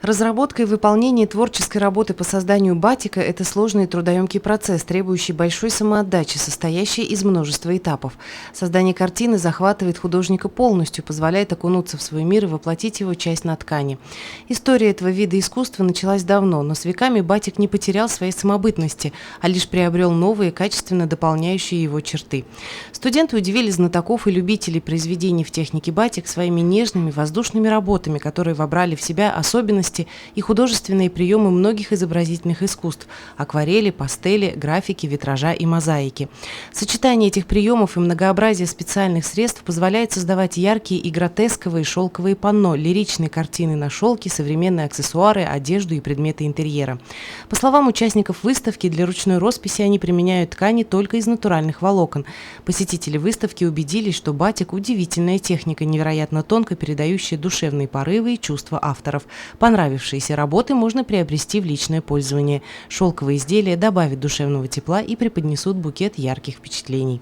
Разработка и выполнение творческой работы по созданию батика – это сложный и трудоемкий процесс, требующий большой самоотдачи, состоящий из множества этапов. Создание картины захватывает художника полностью, позволяет окунуться в свой мир и воплотить его часть на ткани. История этого вида искусства началась давно, но с веками батик не потерял своей самобытности, а лишь приобрел новые, качественно дополняющие его черты. Студенты удивили знатоков и любителей произведений в технике батик своими нежными воздушными работами, которые вобрали в себя особенности и художественные приемы многих изобразительных искусств – акварели, пастели, графики, витража и мозаики. Сочетание этих приемов и многообразие специальных средств позволяет создавать яркие и гротесковые шелковые панно, лиричные картины на шелке, современные аксессуары, одежду и предметы интерьера. По словам участников выставки, для ручной росписи они применяют ткани только из натуральных волокон. Посетители выставки убедились, что батик – удивительная техника, невероятно тонко передающая душевные порывы и чувства авторов. Понравившиеся работы можно приобрести в личное пользование. Шелковые изделия добавят душевного тепла и преподнесут букет ярких впечатлений.